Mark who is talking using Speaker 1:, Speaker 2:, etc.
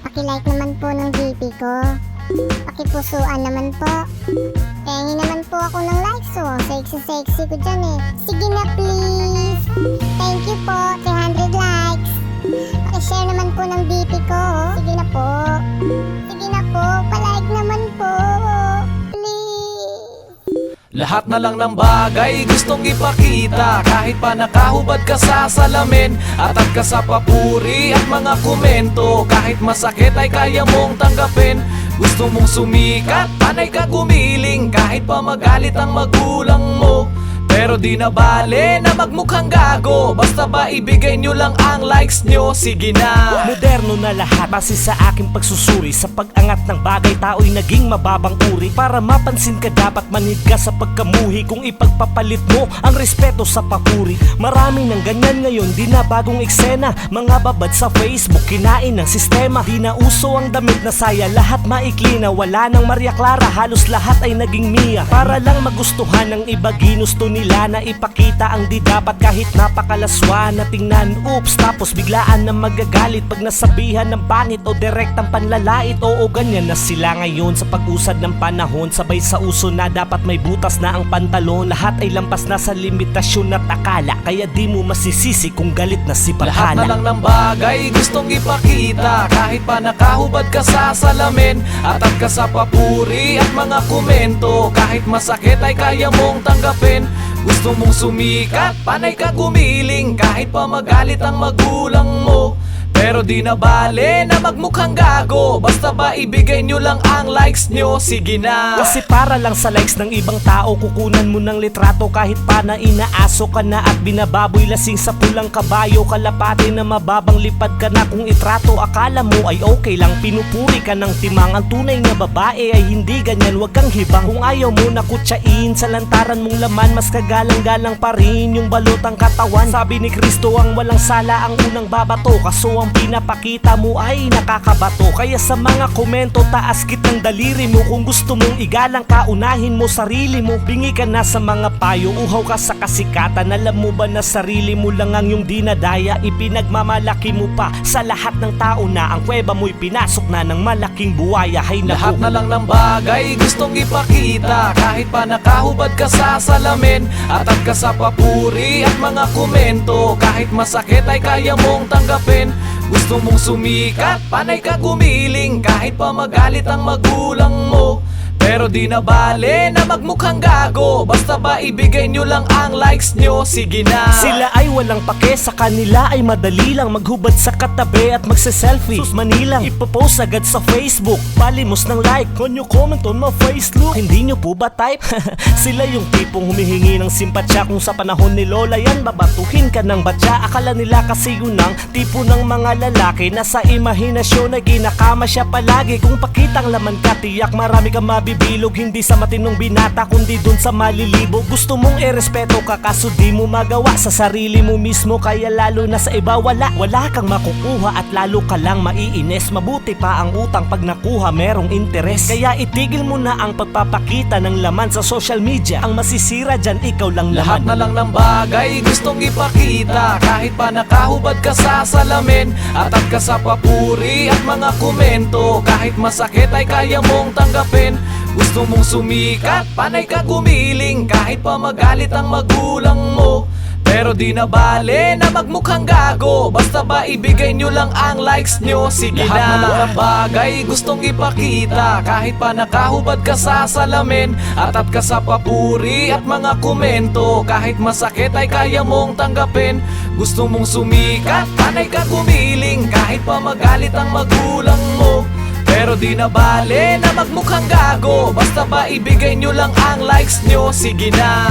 Speaker 1: Paki-like naman po ng DP ko. Pakipusuan naman po. Pengi naman po ako ng likes oh. Sexy ko dyan eh. Sige na please. Thank you po. 300 likes. Paki-share naman po ng DP ko oh. Sige na po. Sige na po. Pa-like naman po.
Speaker 2: Lahat na lang ng bagay gustong ipakita, kahit pa nakahubad ka sa salamin, atad ka sa papuri at mga komento. Kahit masakit ay kaya mong tanggapin. Gusto mong sumikat, panay ka gumiling, kahit pa magalit ang magulang mo. Pero di na bale na magmukhang gago, basta ba ibigay nyo lang ang likes nyo, sige na.
Speaker 3: Moderno na lahat base sa aking pagsusuri. Sa pag-angat ng bagay, tao'y naging mababang uri. Para mapansin ka dapat manhid ka sa pagkamuhi. Kung ipagpapalit mo ang respeto sa papuri. Marami ng ganyan ngayon, di na bagong eksena. Mga babad sa Facebook, kinain ng sistema. Di na uso ang damit na saya, lahat maikli na. Wala nang Maria Clara, halos lahat ay naging Mia. Para lang magustuhan ng iba, ginusto nila na ipakita ang di dapat. Kahit napakalaswa na tingnan, oops, tapos biglaan na magagalit pag nasabihan ng pangit o direktang panlalait. Oo, ganyan na sila ngayon sa pag-usad ng panahon. Sabay sa uso na dapat may butas na ang pantalon. Lahat ay lampas na sa limitasyon at akala, kaya di mo masisisi kung galit na si
Speaker 2: Lahat na
Speaker 3: Pakala.
Speaker 2: lang ng bagay gustong ipakita, kahit pa nakahubad ka sa salamin, atad ka sa papuri at mga komento. Kahit masakit ay kaya mong tanggapin. Gusto mong sumikat, panay ka gumiling, kahit pa magalit ang magulang mo. Pero di na bale na magmukhang gago, basta ba ibigay nyo lang ang likes nyo, sige na.
Speaker 3: Kasi para lang sa likes ng ibang tao, kukunan mo ng litrato. Kahit pa na inaaso ka na at binababoy lasing sa pulang kabayo. Kalapati na mababang lipad ka na kung itrato. Akala mo ay okay lang, pinupuri ka ng timang. Ang tunay na babae ay hindi ganyan, wag kang hibang. Kung ayaw mo na kutsain sa lantaran mong laman, mas kagalang-galang pa rin yung balot ang katawan. Sabi ni Kristo, ang walang sala ang unang babato. Kaso ang pinapakita mo ay nakakabato. Kaya sa mga komento, taas kitang daliri mo. Kung gusto mong igalang ka, unahin mo sarili mo. Bingi ka na sa mga payo, uhaw ka sa kasikatan. Alam mo ba na sarili mo lang ang iyong dinadaya? Ipinagmamalaki mo pa sa lahat ng tao na ang kuweba mo'y pinasok na ng malaking buwaya. Hay
Speaker 2: Lahat
Speaker 3: naku,
Speaker 2: na lang ng bagay gustong ipakita, kahit pa nakahubad ka sa salamin, atad ka sa papuri at mga komento. Kahit masakit ay kaya mong tanggapin. Gusto mong sumikat, panay ka gumiling, kahit pa magalit ang magulang mo. Pero di na bale na magmukhang gago, basta ba ibigay nyo lang ang likes nyo, sige na.
Speaker 3: sila ay walang pake, sa kanila ay madali lang maghubad sa katabi at magse-selfie. Sus manilang, ipopost agad sa Facebook, palimos ng like, can you comment on my face look? Hindi nyo po ba type? Sila yung tipong humihingi ng simpatsya. Kung sa panahon ni Lola yan, babatuhin ka ng batya. Akala nila kasi yun ang tipo ng mga lalaki na sa imahinasyon ay kinakama siya palagi. Kung pakitang laman ka, tiyak marami kang mabibilog. Hindi sa matinong binata, kundi dun sa malilibog. Gusto mong irespeto ka, kaso di mo magawa sa sarili mo mismo. Kaya lalo na sa iba wala kang makukuha at lalo ka lang maiinis. Mabuti pa ang utang pag nakuha merong interes. Kaya itigil mo na ang pagpapakita ng laman sa social media. Ang masisira dyan, ikaw lang
Speaker 2: Lahat
Speaker 3: laman.
Speaker 2: na lang ng bagay gustong ipakita, kahit pa nakahubad ka sa salamin, atad ka sa papuri at mga komento. Kahit masakit ay kaya mong tanggapin. Gusto mong sumikat, panay ka gumiling, kahit pa magalit ang magulang mo. Pero di na bale na magmukhang gago, basta ba ibigay nyo lang ang likes nyo, sige na. Lahat na lang ng bagay gustong ipakita, kahit pa nakahubad ka sa salamin, atad ka sa papuri at mga komento. Kahit masakit ay kaya mong tanggapin. Gusto mong sumikat, panay ka gumiling, kahit pa magalit ang magulang mo. Pero di na bale na magmukhang gago, basta ba ibigay nyo lang ang likes nyo, sige na.